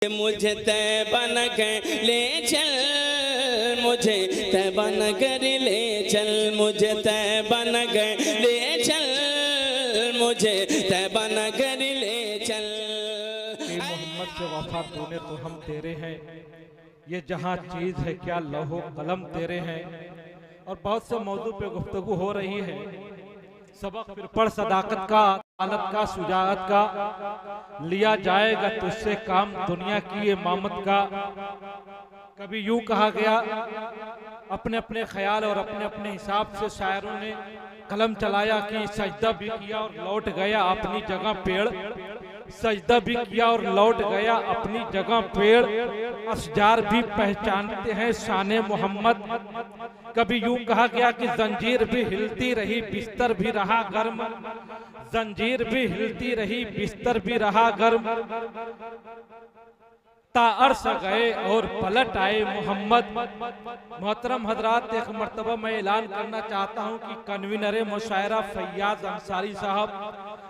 मुझे तैबा नगर ले चल, मुझे तैबा नगर ले चल, मुझे तैबा नगर ले चल, मुझे तैबा नगर ले चल। मोहम्मद से वफा तूने तो हम तेरे हैं, ये जहाँ चीज है क्या लौहो कलम तेरे हैं। और बहुत से मौजू पे गुफ्तगू हो रही है। सबक फिर पढ़ सदाकत का, अदालत का, शुजाअत का, लिया जाएगा तुझसे काम दुनिया की इमामत का। कभी यूं कहा गया, अपने अपने ख्याल और अपने अपने हिसाब से शायरों ने कलम चलाया कि सजदा भी किया और लौट गया अपनी जगह पेड़, सजदा भी किया और लौट गया अपनी जगह पेड़। अशजार भी पहचानते हैं शाने मोहम्मद। कभी यूं कहा गया कि जंजीर भी हिलती रही बिस्तर भी रहा गर्म, जंजीर भी हिलती रही बिस्तर भी रहा गर्म। ताअर्श गए और पलट आए मोहम्मद। मोहतरम हजरात, एक मर्तबा मैं ऐलान करना चाहता हूं कि कन्वीनर मुशायरा फैयाज अंसारी साहब,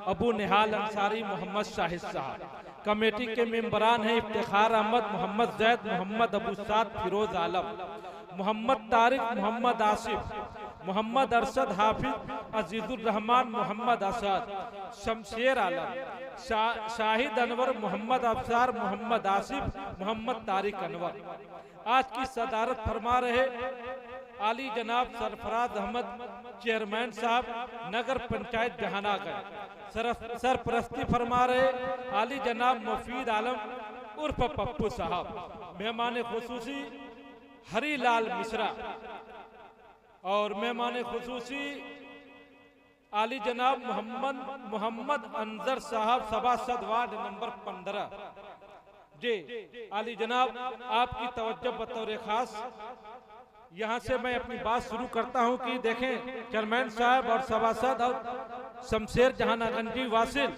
अबू निहाल अंसारी, मोहम्मद शाहिद साहब, कमेटी के मेंबरान हैं इफ्तिखार अहमद, मोहम्मद जैद, मोहम्मद अबू साद, फिरोज आलम, मोहम्मद तारिक, मोहम्मद आसिफ, मोहम्मद अरशद हाफिज, अजीजुर रहमान, मोहम्मद असद, शमशेर आलम, शाहिद अनवर, मोहम्मद अफसार, मोहम्मद आसिफ, मोहम्मद तारिक अनवर। आज की सदारत फरमा रहे आली जनाब सरफराज अहमद चेयरमैन साहब, नगर पंचायत जहानागंज। सरपरस्ती फरमा रहे आली जनाब मुफीद आलम उर्फ पप्पू साहब। मेहमान खुसूसी हरीलाल मिश्रा और मेहमान खुसूसी आली जनाब मोहम्मद अंजर साहब, सभासद वार्ड नंबर 15। जी आली जनाब, आपकी तवज्जो बतौर खास यहाँ से मैं अपनी बात शुरू करता हूँ कि देखें, चेयरमैन साहब और सभासद और शमशेर जहानागंजी वासिल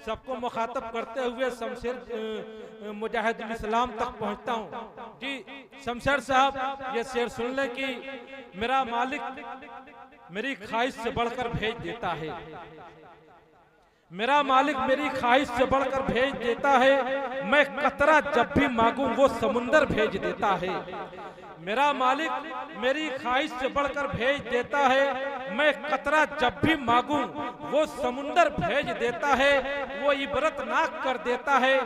सबको मुखातब करते हुए शमशेर मुजाहिदुल इस्लाम तक पहुँचता हूँ। जी शमशेर साहब, ये शेर सुन ले कि मेरा मालिक मेरी ख्वाहिश से बढ़कर भेज देता है, मेरा मालिक मेरी ख्वाहिश से बढ़कर भेज देता है, मैं कतरा जब भी मांगूं वो समुंदर भेज देता है। मेरा मालिक मेरी ख्वाहिश से बढ़कर भेज देता है, मैं कतरा जब भी मांगूं वो समुंदर भेज देता है। वो इबरतनाक कर देता है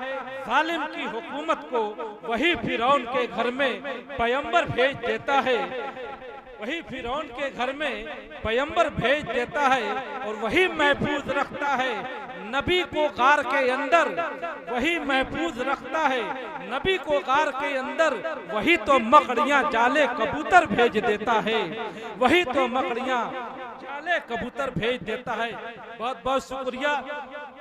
जालिम की हुकूमत को, वही फिरौन के घर में पैगंबर भेज देता है, वही फिरौन के घर में पैगंबर भेज देता है और वही महफूज रखता है नबी को गार के अंदर, वही महफूज रखता है नबी को गार के अंदर। वही तो मकड़ियां जाले कबूतर भेज देता है, वही तो मकड़ियां जाले कबूतर भेज देता है। बहुत बहुत शुक्रिया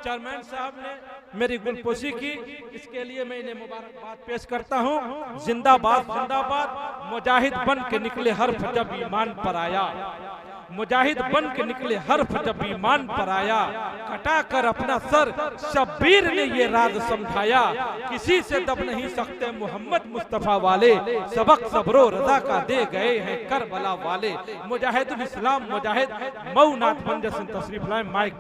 चेयरमैन साहब ने मेरी गुलपोशी की, इसके लिए मैं इन्हें मुबारकबाद पेश करता हूँ। जिंदाबाद जिंदाबाद, मुजाहिद बन के निकले हर्फ जब ईमान पर आया, मुजाहिद बन के निकले हर्फ जब ईमान पर आया, कटा कर अपना सर शब्बीर ने ये राज समझाया, किसी से दब नहीं सकते मोहम्मद मुस्तफा वाले, सबक सब्रो रजा का दे गए हैं करबला वाले। मुजाहिदुल इस्लाम मुजाहिद मऊनाथ मंजर तशरीफ लाए। Mic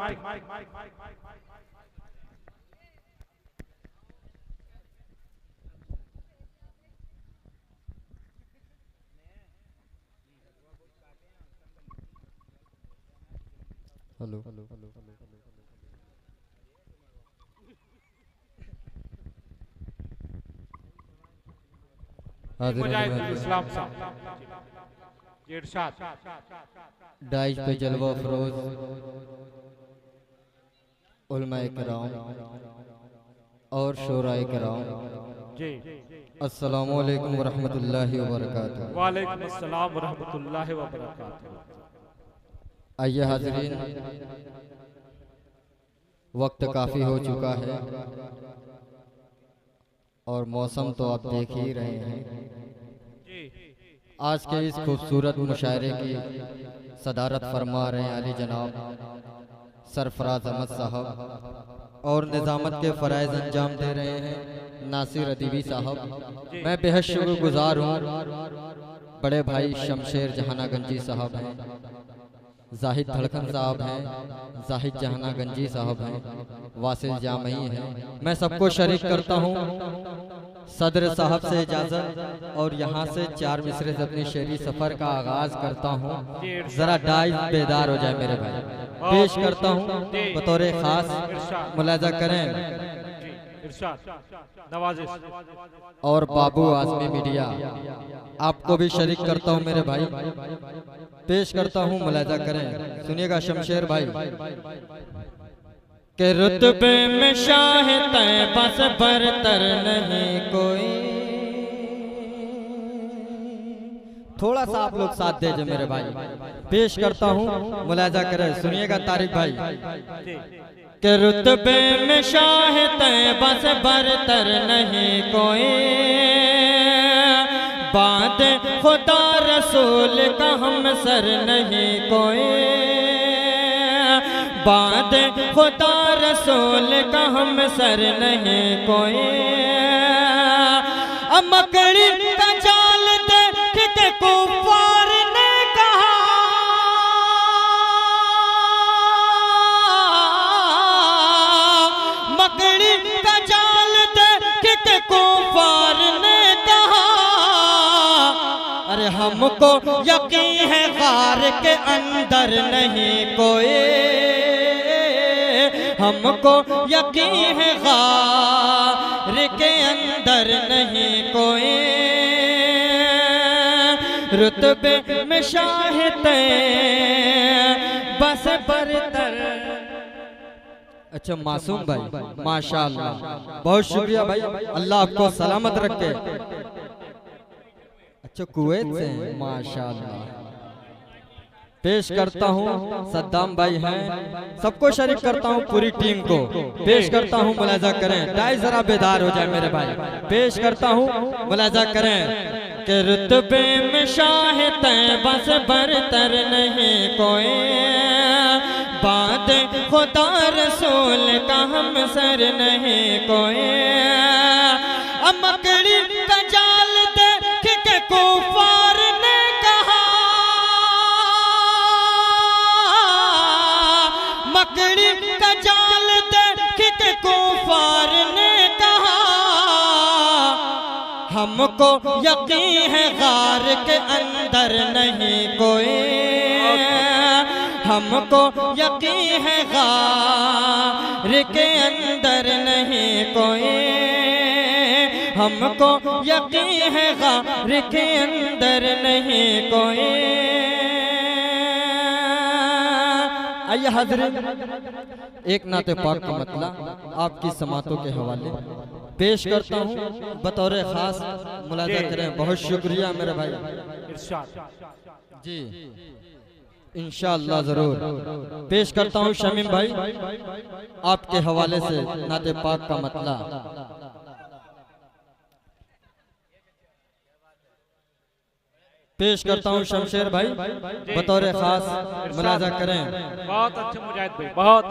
hello. इस्लाम डाइश पे जलवा फरोज उलमाए किराम और शोराए किराम, अस्सलामु अलैकुम वरहमतुल्लाहि वबरकातुहू। वालेकुम अस्सलाम वरहमतुल्लाहि वबरकातुहू। आइए हाज़रीन, वक्त काफ़ी हो चुका है और मौसम तो आप देख ही रहे हैं। आज के इस खूबसूरत मुशायरे की सदारत फरमा रहे हैं आली जनाब सरफराज अहमद साहब और निज़ामत के फ़राइज़ अंजाम दे रहे हैं नासिर अदीबी साहब। मैं बेहद शुक्रगुज़ार हूँ, बड़े भाई शमशेर जहानागंजी साहब हैं जाहिद धड़कन साहब हैं, जाहिद जहाना गंजी साहब हैं, वासिल जामई हैं। मैं सबको शरीक करता हूँ सदर साहब से इजाजत और यहाँ से 4 मिसरे से अपनी शेरी सफर का आगाज करता हूँ। जरा डाइज बेदार हो जाए मेरे भाई। पेश करता हूँ बतौर खास, मुलाजा करें और बाबू आजमी मीडिया आपको भी शरीक करता हूँ मेरे भाई। पेश करता हूँ, मुलाजा करें, सुनिएगा शमशेर भाई। के रुतबे में शाह तैबा से बरतर नहीं कोई। थोड़ा सा आप लोग साथ दीजिए मेरे भाई। पेश करता हूँ, मुलाजा करें, सुनिएगा तारिक भाई। के रुतबे में शाह तैबा से बरतर नहीं कोई, बाद खुदा रसूल का हम सर नहीं कोई, बाद खुदा रसूल का हम सर नहीं कोई। मकड़ी का जाल देख के कुफार ने कहा, मकड़ी का जाल देख के कुफार ने कहा, अरे हमको यकीन है गार के अंदर नहीं कोई, हमको यकीन है गार के अंदर नहीं कोई। रुतबे में शाह बस बरतर। अच्छा मासूम भाई, माशाअल्लाह, बहुत शुक्रिया भाई, अल्लाह आपको सलामत रखे। अच्छा कुवैत से, माशाअल्लाह। पेश करता हूँ सद्दाम भाई हैं, सबको शरीक करता हूँ पूरी टीम को। पेश करता हूँ, मुलाजा करें, डाई जरा बेदार हो जाए मेरे भाई। पेश करता हूँ, मुलाजा करें कि रुतबे में शाह तैबा से बरतर नहीं कोई, बाद खुदा रसूल का हम सर नहीं कोई। मकड़ी का जाल देख के कुफार ने कहा, मकड़ी का जाल देख के कुफार ने कहा, हमको यकीन है गार के अंदर नहीं कोई, हमको यकीन है गार के अंदर नहीं कोई, हमको यकीन है गार के अंदर नहीं कोई। आइए हाज़रीन, एक नाते पाक का मतलब आपकी समातों के हवाले पेश करता हूँ बतौर खास, मुलाजा करें। बहुत शुक्रिया मेरे भाई जी, इंशाअल्लाह जरूर पेश करता हूँ शमीम भाई आपके हवाले से नाते पाक का मतलब। पेश करता हूँ शमशेर भाई बतौर खास, मुलाजा करें। बहुत अच्छे मुजाहिद भाई, बहुत।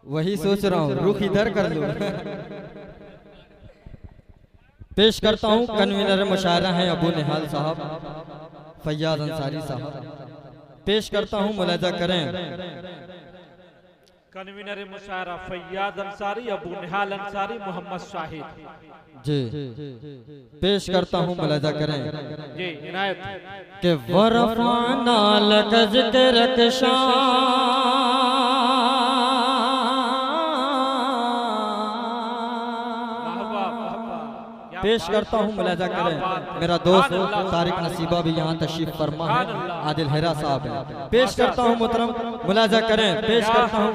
वही सोच रहा हूँ, रुख इधर कर लूं। पेश करता हूँ, कन्वीनर मुशायरा हैं अबू निहाल साहब, फैयाज अंसारी साहब। पेश करता हूँ, मुलाजा करें। कन्वीनर मुशायरा फैयाज अंसारी, अबू निहाल अंसारी, मोहम्मद शाहिद जी। पेश करता हूँ, मुलाजा करें जी, इनायत के वरफाना लक ज़िक्र पेश करता हूँ, मुलाजा करें। मेरा दोस्त तारिक नसीबा भी यहाँ तशरीफ फरमा है, आदिल हेरा साहब है। पेश करता हूँ मुहतरम, मुलाजा करें। पेश करता हूँ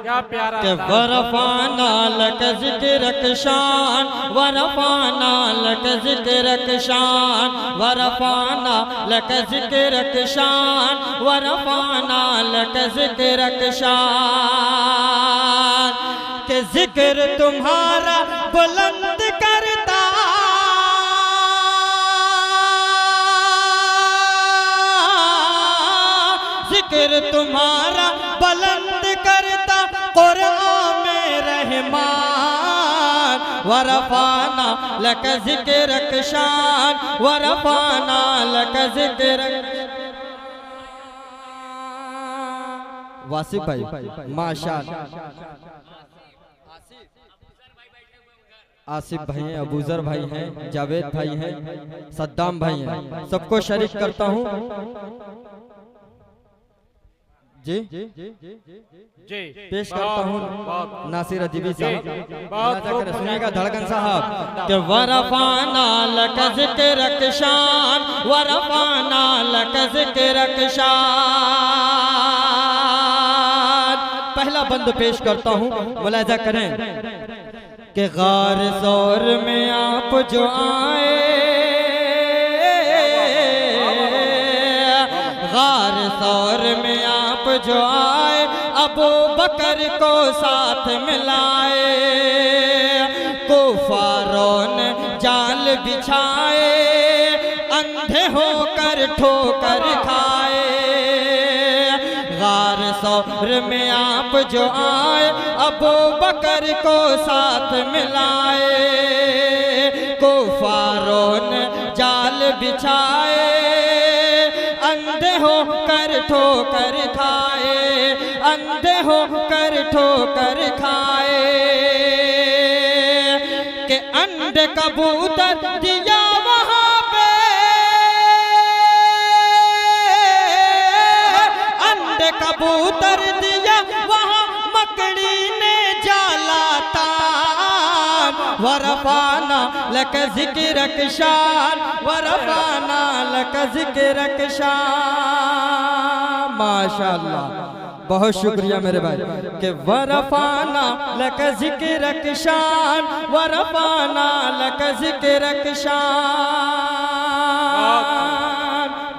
कि वरफाना लक ज़िक्र शान, वरफाना लक ज़िक्र शान, वरफाना लक ज़िक्र शान, वरफाना लक ज़िक्र शान, के जिक्र तुम्हारा बुलंद करता, जिक्र तुम्हारा बुलंद करता कुरान में रहमान, वरफाना लक ज़िक्र शान, वरफाना लक ज़िक्र वासिफ भाई माशाअल्लाह, आसिफ भाई हैं, अबूजर भाई हैं, जावेद भाई हैं, सद्दाम भाई हैं, सबको शरीक करता हूँ जी। पेश करता हूँ नासिर अदीबी साहब, सुनिएगा धड़कन साहब के वरफाना लक ज़िक्र शान, वरफाना लक ज़िक्र शान। पहला बंद पेश करता हूँ, मुलाहिजा करें कि गार ज़ौर में आप जो आए, गार ज़ौर में आप जो आए, अबू बकर को साथ मिलाए, कुफारों ने जाल बिछाए, अंधे होकर ठोकर खाए। गार ज़ौर में आप जो आए, अबू बकर को साथ मिलाए, कुफारों ने जाल बिछाए, अंधे होकर ठोकर खाए, अंधे होकर ठोकर खाए। के अंडे कबूतर दिया वहाँ पे, अंडे कबूतर दिया वहाँ मकड़ी ने जाला तान, वरफाना लक ज़िक्र शान, वरफाना लक ज़िक्र शान। माशाअल्लाह, बहुत शुक्रिया मेरे भाई के वरफाना लक ज़िक्र शान, वरफाना लक ज़िक्र शान।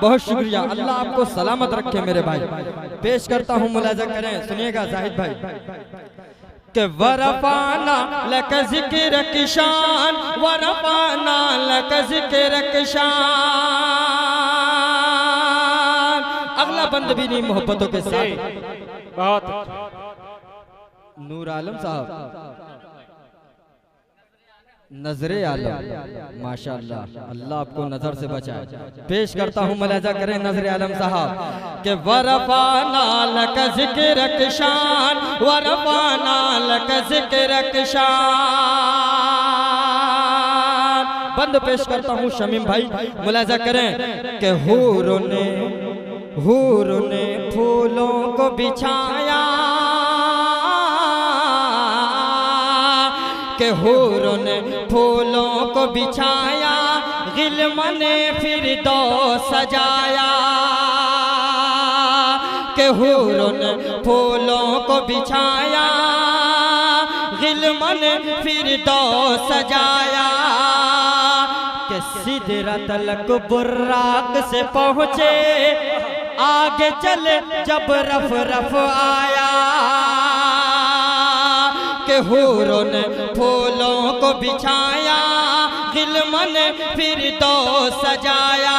बहुत शुक्रिया, अल्लाह आपको सलामत रखे मेरे भाई। पेश करता हूँ, मुलाहिजा करें, सुनिएगा जाहिद भाई के वरफाना लक ज़िक्र शान, वरफाना लक ज़िक्र शान। अगला बंद भी नहीं मोहब्बतों के साथ, बहुत नूर आलम साहब, नजरे आलम, माशाअल्लाह, अल्लाह आपको नजर से बचाए। पेश करता हूँ, मुलाहिजा करें नजरे आलम साहब के वरफाना लक ज़िक्र शान, वरफाना लक ज़िक्र शान। बंद पेश करता हूँ शमीम भाई, मुलाहिजा करें के हूर ने फूलों को बिछाया, के हूर ने फूलों को बिछाया, गिल्म ने फिर दो सजाया, के हूर ने फूलों को बिछाया, गिल्म ने फिर दो सजाया, के सिदरतल बुर्राक से पहुँचे, आगे चले जब रफ रफ आया, के हूरों ने फूलों को बिछाया, गिल्म ने फिर तो सजाया,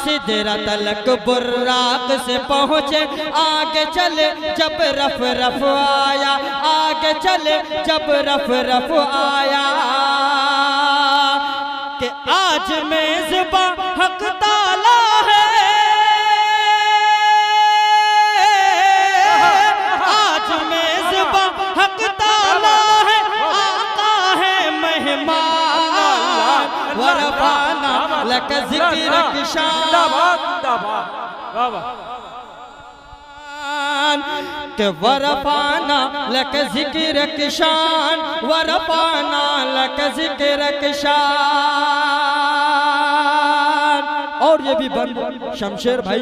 सिदरतल बुर्राक से पहुँचे, आगे चले जब रफ रफ आया, आगे चले जब रफ रफ आया, कि आज मेज़बा हक ताला है, आज मेज़बा हक ताला है, आका है मेहमान, वरफाना लक ज़िक्र शान, के वरफाना लक ज़िक्र शान, वरफाना लक ज़िक्र शान। और ये भी बंद शमशेर भाई,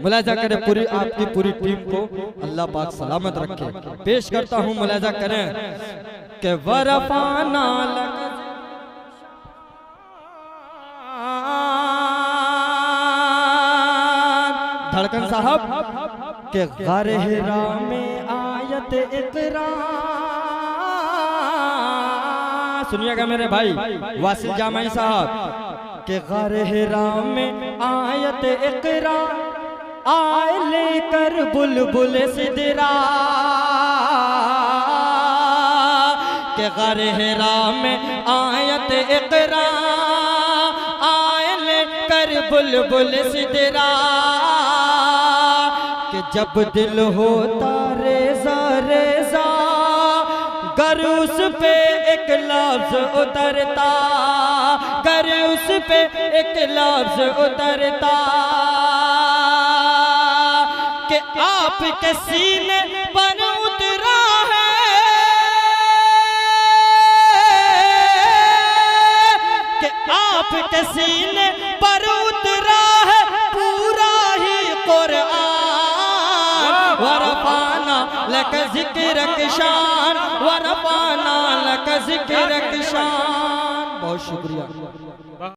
मुलाहिजा करें, पूरी आपकी पूरी टीम को अल्लाह पाक सलामत रखे। पेश करता हूँ, मुलाहिजा करें के वरफाना लक धड़कन साहब के गारे हिरा में आयत इक़रा, सुनिएगा मेरे भाई वासिल जामाई साहब के गारे हिरा में आयत इक़रा, आए लेकर बुलबुल सिदरा, के गारे हिरा में आयत इक़रा, आए लेकर बुलबुल सिदरा, कि जब दिल होता रेजा रेजा गर उस पे एक लफ्ज उतरता, गर उस पे एक लफ्ज उतरता कि आपके सीने पर उतरा है, कि आपके सीने पर उतरा है पूरा ही कुरान। वरफाना लक ज़िक्रक शान, वरफाना लक ज़िक्रक शान। बहुत शुक्रिया।